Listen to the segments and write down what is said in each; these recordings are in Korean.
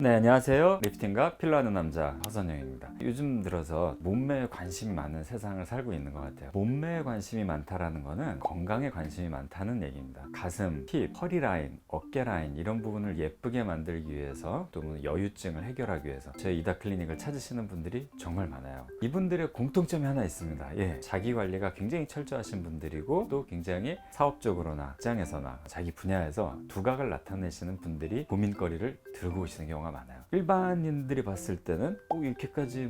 네, 안녕하세요. 리프팅과 필러하는 남자 허선영입니다. 요즘 들어서 몸매에 관심이 많은 세상을 살고 있는 것 같아요. 몸매에 관심이 많다라는 거는 건강에 관심이 많다는 얘기입니다. 가슴, 힙, 허리 라인, 어깨 라인 이런 부분을 예쁘게 만들기 위해서 또는 여유증을 해결하기 위해서 저희 이다 클리닉을 찾으시는 분들이 정말 많아요. 이분들의 공통점이 하나 있습니다. 자기 관리가 굉장히 철저하신 분들이고 또 굉장히 사업적으로나 직장에서나 자기 분야에서 두각을 나타내시는 분들이 고민거리를 들고 오시는 경우가 많아요. 일반인들이 봤을 때는 이렇게까지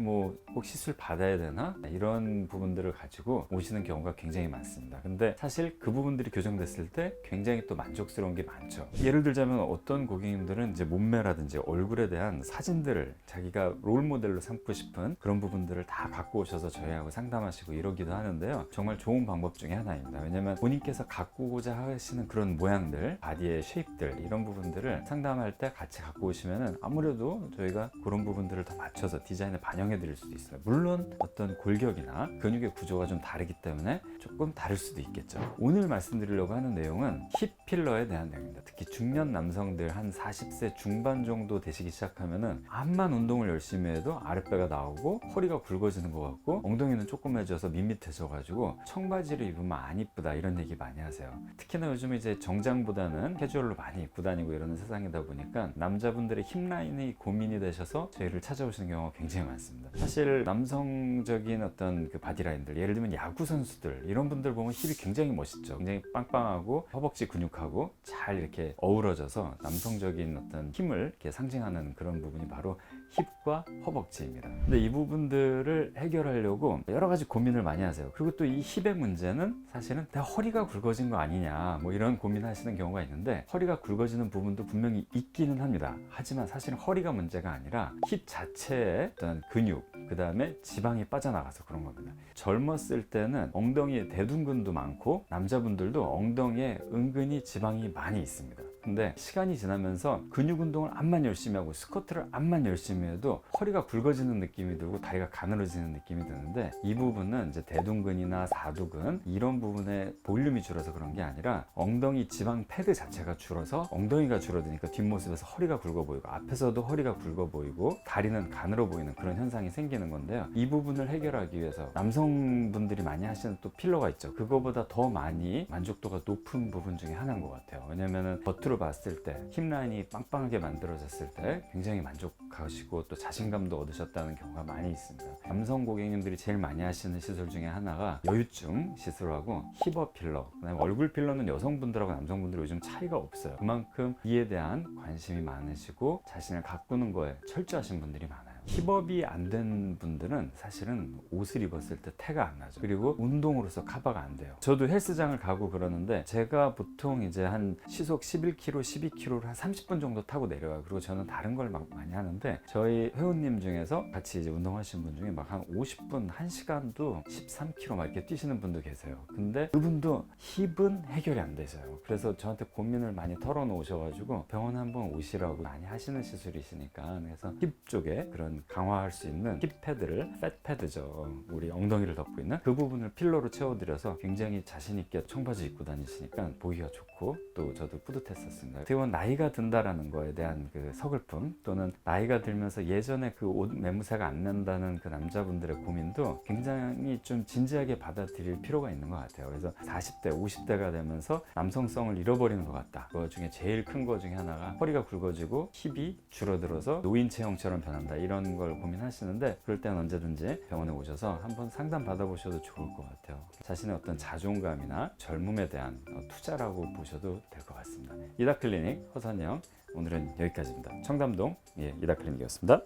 꼭 시술 받아야 되나? 이런 부분들을 가지고 오시는 경우가 굉장히 많습니다. 근데 사실 그 부분들이 교정됐을 때 굉장히 또 만족스러운 게 많죠. 예를 들자면 어떤 고객님들은 이제 몸매라든지 얼굴에 대한 사진들을 자기가 롤 모델로 삼고 싶은 그런 부분들을 다 갖고 오셔서 저희하고 상담하시고 이러기도 하는데요. 정말 좋은 방법 중에 하나입니다. 왜냐면 본인께서 갖고자 하시는 그런 모양들, 바디의 쉐입들 이런 부분들을 상담할 때 같이 갖고 오시면은 아무래도 저희가 그런 부분들을 더 맞춰서 디자인에 반영해 드릴 수도 있어요. 물론 어떤 골격이나 근육의 구조가 좀 다르기 때문에 조금 다를 수도 있겠죠. 오늘 말씀드리려고 하는 내용은 힙 필러에 대한 내용입니다. 특히 중년 남성들 한 40세 중반 정도 되시기 시작하면은 암만 운동을 열심히 해도 아랫배가 나오고 허리가 굵어지는 것 같고 엉덩이는 조그매져서 밋밋해져 가지고 청바지를 입으면 안 이쁘다 이런 얘기 많이 하세요. 특히나 요즘 이제 정장보다는 캐주얼로 많이 입고 다니고 이러는 세상이다 보니까 남자분들의 힙라인이 고민이 되셔서 저희를 찾아오시는 경우가 굉장히 많습니다. 사실 남성적인 어떤 그 바디라인들, 예를 들면 야구 선수들 이런 분들 보면 힙이 굉장히 멋있죠. 굉장히 빵빵하고 허벅지 근육하고 잘 이렇게 어우러져서 남성적인 어떤 힘을 이렇게 상징하는 그런 부분이 바로 힙과 허벅지입니다. 근데 이 부분들을 해결하려고 여러 가지 고민을 많이 하세요. 그리고 또 이 힙의 문제는 사실은 내가 허리가 굵어진 거 아니냐 이런 고민하시는 경우가 있는데 허리가 굵어지는 부분도 분명히 있기는 합니다. 하지만 사실은 허리가 문제가 아니라 힙 자체의 어떤 근육 그 다음에 지방이 빠져나가서 그런 겁니다. 젊었을 때는 엉덩이에 대둔근도 많고 남자분들도 엉덩이에 은근히 지방이 많이 있습니다. 근데 시간이 지나면서 근육 운동을 암만 열심히 하고 스쿼트를 암만 열심히 해도 허리가 굵어지는 느낌이 들고 다리가 가늘어지는 느낌이 드는데 이 부분은 이제 대둔근이나 사두근 이런 부분에 볼륨이 줄어서 그런 게 아니라 엉덩이 지방 패드 자체가 줄어서 엉덩이가 줄어드니까 뒷모습에서 허리가 굵어 보이고 앞에서도 허리가 굵어 보이고 다리는 가늘어 보이는 그런 현상이 생기는 건데요. 이 부분을 해결하기 위해서 남성분들이 많이 하시는 또 필러가 있죠. 그거보다 더 많이 만족도가 높은 부분 중에 하나인 것 같아요. 왜냐면은 겉으로 봤을 때 힙라인이 빵빵하게 만들어졌을 때 굉장히 만족하시고 또 자신감도 얻으셨다는 경우가 많이 있습니다. 남성 고객님들이 제일 많이 하시는 시술 중에 하나가 여유증 시술하고 힙업 필러, 그다음에 얼굴 필러는 여성분들하고 남성분들이 요즘 차이가 없어요. 그만큼 이에 대한 관심이 많으시고 자신을 가꾸는 거에 철저하신 분들이 많아요. 힙업이 안 된 분들은 사실은 옷을 입었을 때 태가 안 나죠. 그리고 운동으로서 커버가 안 돼요. 저도 헬스장을 가고 그러는데 제가 보통 이제 한 시속 11km, 12km를 한 30분 정도 타고 내려와요. 그리고 저는 다른 걸 막 많이 하는데 저희 회원님 중에서 같이 이제 운동하시는 분 중에 막 한 50분, 1시간도 13km 막 이렇게 뛰시는 분도 계세요. 근데 그분도 힙은 해결이 안 되셔요. 그래서 저한테 고민을 많이 털어놓으셔가지고 병원 한번 오시라고 많이 하시는 시술이시니까 그래서 힙 쪽에 그런 강화할 수 있는 힙 패드를 팻 패드죠. 우리 엉덩이를 덮고 있는 그 부분을 필러로 채워드려서 굉장히 자신있게 청바지 입고 다니시니까 보기가 좋고 또 저도 뿌듯했었습니다. 어떻게 보면 나이가 든다라는 거에 대한 그 서글픔 또는 나이가 들면서 예전에 그 옷 매무새가 안 난다는 그 남자분들의 고민도 굉장히 좀 진지하게 받아들일 필요가 있는 것 같아요. 그래서 40대, 50대가 되면서 남성성을 잃어버리는 것 같다. 그 중에 제일 큰 거 중에 하나가 허리가 굵어지고 힙이 줄어들어서 노인 체형처럼 변한다. 이런 걸 고민하시는데 그럴 때는 언제든지 병원에 오셔서 한번 상담 받아보셔도 좋을 것 같아요. 자신의 어떤 자존감이나 젊음에 대한 투자라고 보셔도 될 것 같습니다. 이다클리닉 허선영 오늘은 여기까지입니다. 청담동 이다클리닉이었습니다.